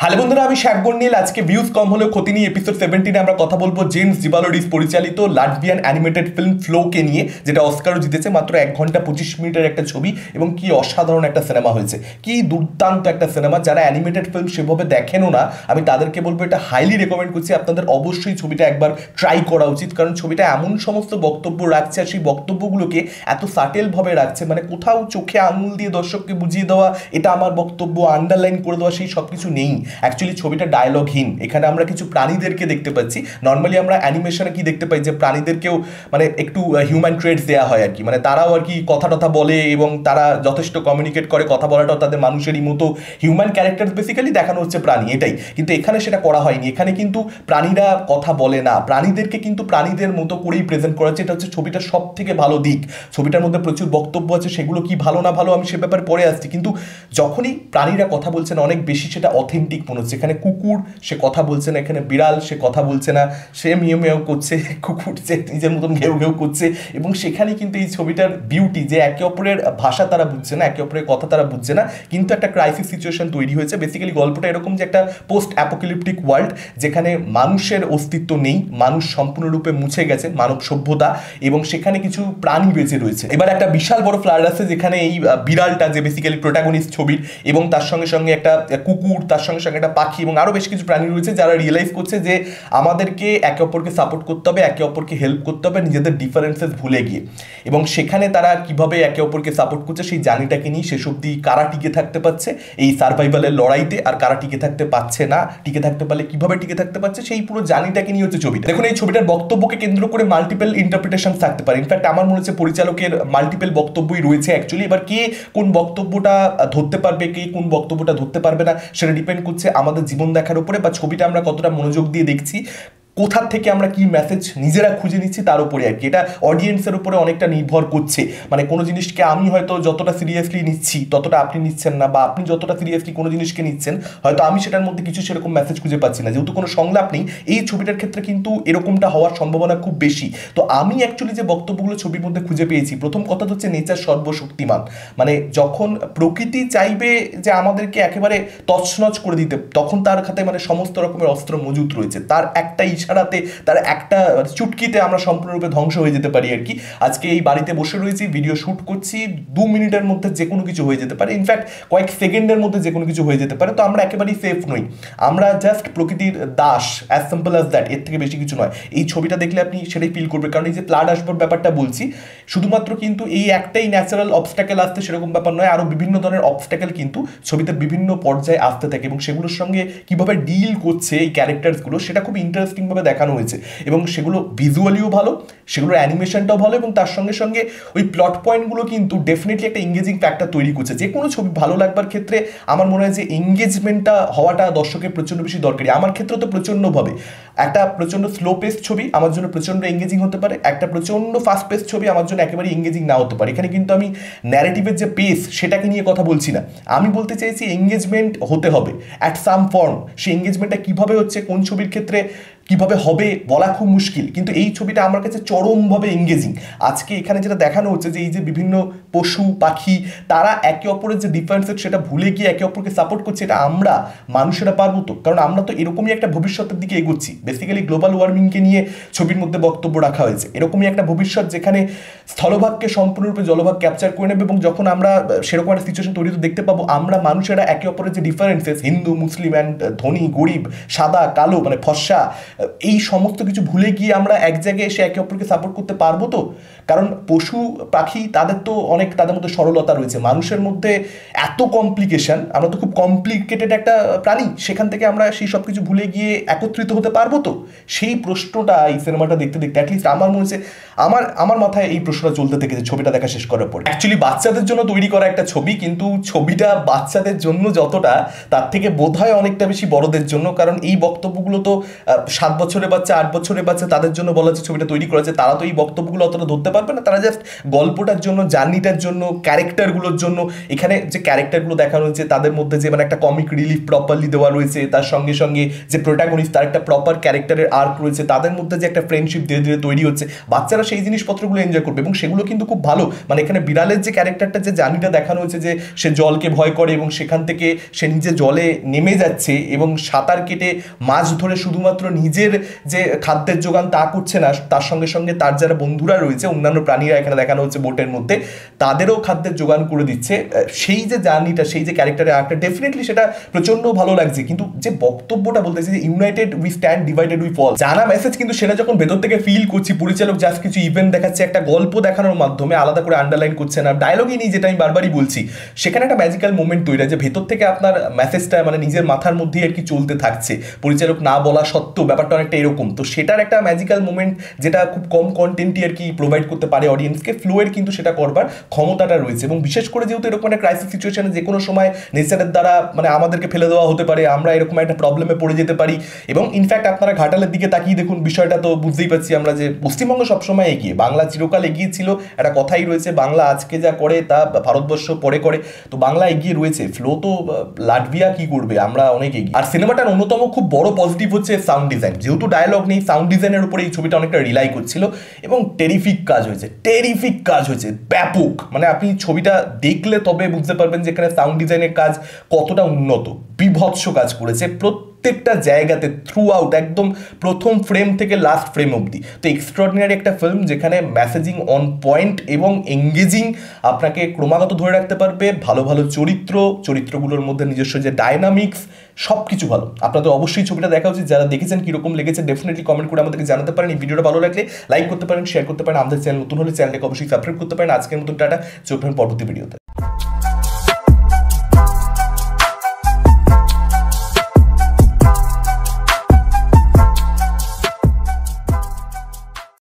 Hello বন্ধুরা, আমি শ্যাকগণ নীল। আজকে ভিউজ কম হলেও ক্ষতি নিয়ে এপিসোড 17 আমরা কথা বলবো জেমস জিবালোডিস পরিচালিত লাটভিয়ান অ্যানিমেটেড ফিল্ম ফ্লোকে নিয়ে, যেটা অস্কারও জিতেছে। মাত্র 1 ঘন্টা 25 মিনিটের একটা ছবি এবং কি অসাধারণ একটা সিনেমা হয়েছে, কি দুর্দান্ত একটা সিনেমা। যারা অ্যানিমেটেড ফিল্ম সেভাবে দেখেনও না, আমি তাদেরকে বলবো এটা হাইলি রেকমেন্ড করছি। আপনাদের অবশ্যই ছবিটা একবার ট্রাই করা উচিত, কারণ ছবিটা এমন সমস্ত বক্তব্য রাখছে আর সেই বক্তব্যগুলোকে এত সাটেলভাবে রাখছে, মানে কোথাও চোখে আঙুল দিয়ে দর্শককে বুঝিয়ে দেওয়া এটা আমার বক্তব্য, আন্ডারলাইন করে দেওয়া সেই সব কিছু নেই। অ্যাকচুয়ালি ছবিটা ডায়লগহীন। এখানে আমরা কিছু প্রাণীদেরকে দেখতে পাচ্ছি। নর্মালি আমরা অ্যানিমেশনে কি দেখতে পাই যে প্রাণীদেরকেও মানে একটু হিউম্যান ট্রেটস দেওয়া হয় আর কি, মানে তারাও আর কি কথা টথা বলে এবং তারা যথেষ্ট কমিউনিকেট করে, কথা বলাটাও তাদের মানুষেরই মতো হিউম্যান ক্যারেক্টার বেসিক্যালি দেখানো হচ্ছে প্রাণী, এটাই। কিন্তু এখানে সেটা করা হয়নি। এখানে কিন্তু প্রাণীরা কথা বলে না, প্রাণীদেরকে কিন্তু প্রাণীদের মতো করেই প্রেজেন্ট করা হচ্ছে। এটা হচ্ছে ছবিটার সব থেকে ভালো দিক। ছবিটার মধ্যে প্রচুর বক্তব্য আছে, সেগুলো কি ভালো না ভালো আমি সে ব্যাপারে পরে আসছি, কিন্তু যখনই প্রাণীরা কথা বলছে না অনেক বেশি সেটা অথেন্টিক মনে হচ্ছে। এখানে কুকুর সে কথা বলছে না, এখানে বিড়াল সে কথা বলছে না, সে মিয়াও মিয়াও করছে, কুকুর সে নিজের মতন ঘেউ ঘেউ করছে। এবং সেখানে কিন্তু এই ছবিটার বিউটি যে একে অপরের ভাষা তারা বুঝছে না, একে অপরের কথা তারা বুঝছে না, কিন্তু একটা ক্রাইসিস সিচুয়েশন তৈরি হয়েছে। বেসিক্যালি গল্পটা এরকম যে একটা পোস্ট অ্যাপোক্যালিপটিক ওয়ার্ল্ড, যেখানে মানুষের অস্তিত্ব নেই, মানুষ সম্পূর্ণরূপে মুছে গেছে, মানব সভ্যতা, এবং সেখানে কিছু প্রাণী বেঁচে রয়েছে। এবার একটা বিশাল বড় ফ্লাড আছে, যেখানে এই বিড়ালটা যে বেসিক্যালি প্রোটাগনিস্ট ছবির, এবং তার সঙ্গে সঙ্গে একটা কুকুর, তার সঙ্গে সঙ্গে একটা পাখি এবং আরও বেশ কিছু প্রাণী রয়েছে, যারা রিয়েলাইজ করছে যে আমাদেরকে একে অপরকে সাপোর্ট করতে হবে, একে অপরকে হেল্প করতে হবে নিজেদের ডিফারেন্সেস ভুলে গিয়ে। এবং সেখানে তারা কিভাবে একে অপরকে সাপোর্ট করছে সেই জার্নিটাকে নিয়ে শেষ অবধি কারা টিকে থাকতে পারছে এই সার্ভাইভালের লড়াইতে, আর কারা টিকে থাকতে পারছে না, টিকে থাকতে পারলে কিভাবে টিকে থাকতে পারছে, সেই পুরো জার্নিটাকে নিয়ে হচ্ছে ছবিটা। দেখুন, এই ছবিটার বক্তব্যকে কেন্দ্র করে মাল্টিপল ইন্টারপ্রিটেশন থাকতে পারে। ইনফ্যাক্ট আমার মনে হচ্ছে পরিচালকের মাল্টিপল বক্তব্যই রয়েছে অ্যাকচুয়ালি। এবার কে কোন বক্তব্যটা ধরতে পারবে, কে কোন বক্তব্যটা ধরতে পারবে না, সেটা ডিপেন্ড করছে আমাদের জীবন দেখার উপরে, বা ছবিটা আমরা কতটা মনোযোগ দিয়ে দেখছি, কোথা থেকে আমরা কি মেসেজ নিজেরা খুঁজে নিচ্ছি তার উপরে আর কি। এটা অডিয়েন্সের উপরে অনেকটা নির্ভর করছে। মানে কোনো জিনিসকে আমি হয়তো যতটা সিরিয়াসলি নিচ্ছি ততটা আপনি নিচ্ছেন না, বা আপনি যতটা সিরিয়াসলি কোনো জিনিসকে নিচ্ছেন হয়তো আমি সেটার মধ্যে কিছু সেরকম মেসেজ খুঁজে পাচ্ছি না, যেহেতু কোনো সংলাপ নেই। এই ছবিটার ক্ষেত্রে কিন্তু এরকমটা হওয়ার সম্ভাবনা খুব বেশি। তো আমি অ্যাকচুয়ালি যে বক্তব্যগুলো ছবির মধ্যে খুঁজে পেয়েছি, প্রথম কথা হচ্ছে নেচার সর্বশক্তিমান। মানে যখন প্রকৃতি চাইবে যে আমাদেরকে একেবারে তছনছ করে দিতে, তখন তার খাতে মানে সমস্ত রকমের অস্ত্র মজুত রয়েছে। তার একটা ইশারাতে, তার একটা চুটকিতে আমরা সম্পূর্ণরূপে ধ্বংস হয়ে যেতে পারি আর কি। আজকে এই বাড়িতে বসে রয়েছি, ভিডিও শ্যুট করছি, 2 মিনিটের মধ্যে যে কোনো কিছু হয়ে যেতে পারে, ইনফ্যাক্ট কয়েক সেকেন্ডের মধ্যে যে কোনো কিছু হয়ে যেতে পারে। তো আমরা একেবারেই সেফ নই, আমরা জাস্ট প্রকৃতির Das, as simple as that, এর থেকে বেশি কিছু নয়। এই ছবিটা দেখলে আপনি সেটাই ফিল করবেন, কারণ এই যে প্লাড আসবার ব্যাপারটা বলছি, শুধুমাত্র কিন্তু এই একটাই ন্যাচারাল অবস্ট্যাকেল আসতে সেরকম ব্যাপার নয়, আরও বিভিন্ন ধরনের অবস্ট্যাকেল কিন্তু ছবিতে বিভিন্ন পর্যায়ে আসতে থাকে, এবং সেগুলোর সঙ্গে কীভাবে ডিল করছে এই ক্যারেক্টার্সগুলো সেটা খুব ইন্টারেস্টিংভাবে দেখানো হয়েছে। এবং সেগুলো ভিজুয়ালিও ভালো, সেগুলোর অ্যানিমেশনটাও ভালো, এবং তার সঙ্গে সঙ্গে ওই প্লট পয়েন্টগুলো কিন্তু ডেফিনেটলি একটা এঙ্গেজিং ফ্যাক্টর তৈরি করছে। যে কোনো ছবি ভালো লাগবার ক্ষেত্রে আমার মনে হয় যে এঙ্গেজমেন্টটা হওয়াটা দর্শকের প্রচণ্ড বেশি দরকারি। আমার ক্ষেত্রে তো প্রচণ্ডভাবে একটা প্রচণ্ড স্লো পেস ছবি আমার জন্য প্রচণ্ড এঙ্গেজিং হতে পারে, একটা প্রচণ্ড ফাস্ট পেস ছবি আমার জন্য একেবারে এঙ্গেজিং না হতে পারে। এখানে কিন্তু আমি ন্যারেটিভের যে পেস সেটাকে নিয়ে কথা বলছি না, আমি বলতে চাইছি এঙ্গেজমেন্ট হতে হবে অ্যাট সাম ফর্ম। সেই এঙ্গেজমেন্টটা কীভাবে হচ্ছে, কোন ছবির ক্ষেত্রে কিভাবে হবে বলা খুব মুশকিল, কিন্তু এই ছবিটা আমার কাছে চরমভাবে এঙ্গেজিং। আজকে এখানে যেটা দেখানো হচ্ছে যে এই যে বিভিন্ন পশু পাখি তারা একে অপরের যে ডিফারেন্সেস সেটা ভুলে গিয়ে একে অপরকে সাপোর্ট করছে, এটা আমরা মানুষেরা পারবো তো? কারণ আমরা তো এরকমই একটা ভবিষ্যতের দিকে এগোচ্ছি। বেসিক্যালি গ্লোবাল ওয়ার্মিংকে নিয়ে ছবির মধ্যে বক্তব্য রাখা হয়েছে। এরকমই একটা ভবিষ্যৎ যেখানে স্থলভাগকে সম্পূর্ণরূপে জলভাগ ক্যাপচার করে নেবে, এবং যখন আমরা সেরকম একটা সিচুয়েশন তৈরি দেখতে পাবো, আমরা মানুষেরা একে অপরের যে ডিফারেন্সেস, হিন্দু মুসলিম অ্যান্ড ধনী গরিব, সাদা কালো, মানে ফর্সা, এই সমস্ত কিছু ভুলে গিয়ে আমরা এক জায়গায় এসে একে অপরকে সাপোর্ট করতে পারবো তো? কারণ পশু পাখি তাদের তো অনেক, তাদের মধ্যে সরলতা রয়েছে, মানুষের মধ্যে এত কমপ্লিকেশন, আমরা তো খুব কমপ্লিকেটেড একটা প্রাণী, সেখান থেকে আমরা সেই সব কিছু ভুলে গিয়ে একত্রিত হতে পারবো তো? সেই প্রশ্নটা এই সিনেমাটা দেখতে দেখতে অ্যাটলিস্ট আমার মনে হচ্ছে, আমার মাথায় এই প্রশ্নটা চলতে থেকে যে ছবিটা দেখা শেষ করার পর। অ্যাকচুয়ালি বাচ্চাদের জন্য তৈরি করা একটা ছবি, কিন্তু ছবিটা বাচ্চাদের জন্য যতটা, তার থেকে বোধহয় অনেকটা বেশি বড়দের জন্য, কারণ এই বক্তব্যগুলো তো 7 বছরের বাচ্চা 8 বছরের বাচ্চা তাদের জন্য বলা হচ্ছে ছবিটা তৈরি করা হচ্ছে, তারা তো এই বক্তব্যগুলো অতটা ধরতে পারবে না, তারা জাস্ট গল্পটার জন্য, জার্নিটার জন্য, ক্যারেক্টারগুলোর জন্য, এখানে যে ক্যারেক্টারগুলো দেখানো হয়েছে তাদের মধ্যে যে মানে একটা কমিক রিলিফ প্রপারলি দেওয়া রয়েছে, তার সঙ্গে সঙ্গে যে প্রোটাগনিস্ট তার একটা প্রপার ক্যারেক্টারের আর্ক রয়েছে, তাদের মধ্যে যে একটা ফ্রেন্ডশিপ ধীরে ধীরে তৈরি হচ্ছে, বাচ্চারা সেই জিনিসপত্রগুলো এনজয় করবে এবং সেগুলো কিন্তু খুব ভালো। মানে এখানে বিড়ালের যে ক্যারেক্টারটা, যে জার্নিটা দেখানো হয়েছে, যে সে জলকে ভয় করে এবং সেখান থেকে সে নিজে জলে নেমে যাচ্ছে এবং সাঁতার কেটে মাছ ধরে শুধুমাত্র নিজের যে খাদ্যের যোগান তা করছে না, তার সঙ্গে সঙ্গে তার যারা বন্ধুরা রয়েছে, অন্যান্য প্রাণীরা এখানে দেখানো হচ্ছে বোটের মধ্যে, তাদেরও খাদ্যের যোগান করে দিচ্ছে। সেই যে জার্নিটা, সেই যে ক্যারেক্টারের আর্কটা, ডেফিনেটলি সেটা প্রচন্ড ভালো লাগছে। কিন্তু যে বক্তব্যটা বলতেছে যে united we stand, divided we fall, জানা মেসেজ, কিন্তু সেটা যখন ভেতর থেকে ফিল করছি, পরিচালক জাস্ট কিছু ইভেন্ট দেখাচ্ছে একটা গল্প দেখানোর মাধ্যমে, আলাদা করে আন্ডারলাইন করছে না, ডায়লগই নেই, যেটা আমি বারবারই বলছি, সেখানে একটা ম্যাজিক্যাল মোমেন্ট তৈরি হয় যে ভেতর থেকে আপনার মেসেজটা মানে নিজের মাথার মধ্যেই আর কি চলতে থাকছে, পরিচালক না বলা সত্ত্বেও ব্যাপারটা অনেকটা এরকম। তো সেটার একটা ম্যাজিক্যাল মোমেন্ট যেটা খুব কম কন্টেন্টই আর কি প্রোভাইড করতে পারে অডিয়েন্সকে, ফ্লোয়ের কিন্তু সেটা করবার ক্ষমতাটা রয়েছে। এবং বিশেষ করে যেহেতু এরকম একটা ক্রাইসিস সিচুয়েশনে যে কোনো সময় নেচারের দ্বারা মানে আমাদেরকে ফেলে দেওয়া হতে পারে, আমরা এরকম একটা প্রবলেমে পড়ে যেতে পারি। এবং ইনফ্যাক্ট আপনারা ঘাটালের দিকে তাকিয়ে দেখুন, বিষয়টা তো বুঝতেই পারছি আমরা যে পশ্চিমবঙ্গ সবসময় এগিয়ে, বাংলা চিরকাল এগিয়ে ছিল, একটা কথাই রয়েছে, বাংলা আজকে যা করে তা ভারতবর্ষ পরে করে, তো বাংলা এগিয়ে রয়েছে। ফ্লো তো লাটভিয়া কি করবে, আমরা অনেক এগিয়ে। আর সিনেমাটার অন্যতম খুব বড় পজিটিভ হচ্ছে সাউন্ড ডিজাইন, যেহেতু ডায়লগ নেই, সাউন্ড ডিজাইনের উপরে এই ছবিটা অনেকটা রিলাই করছিল এবং টেরিফিক কাজ হয়েছে, টেরিফিক কাজ হয়েছে, ব্যাপক। মানে আপনি ছবিটা দেখলে তবে বুঝতে পারবেন যে এখানে সাউন্ড ডিজাইনের কাজ কতটা উন্নত, বিভৎস কাজ করেছে প্রত্যেকটা জায়গাতে, থ্রু আউট, একদম প্রথম ফ্রেম থেকে লাস্ট ফ্রেম অবধি। তো এক্সট্রাঅর্ডিনারি একটা ফিল্ম যেখানে মেসেজিং অন পয়েন্ট এবং এঙ্গেজিং, আপনাকে ক্রমাগত ধরে রাখতে পারবে, ভালো ভালো চরিত্রগুলোর মধ্যে নিজস্ব যে ডায়নামিক্স, সব কিছু ভালো। আপনাদের অবশ্যই ছবিটা দেখা উচিত, যারা দেখেছেন কীরকম লেগেছে ডেফিনেটলি কমেন্ট করে আমাদেরকে জানাতে পারেন। এই ভিডিওটা ভালো লাগলে লাইক করতে পারেন, শেয়ার করতে পারেন, আমাদের চ্যানেল নতুন হলে চ্যানেলটাকে অবশ্যই সাবস্ক্রাইব করতে পারেন। আজকের মতন টাটা, চোখ পরবর্তী ভিডিওতে।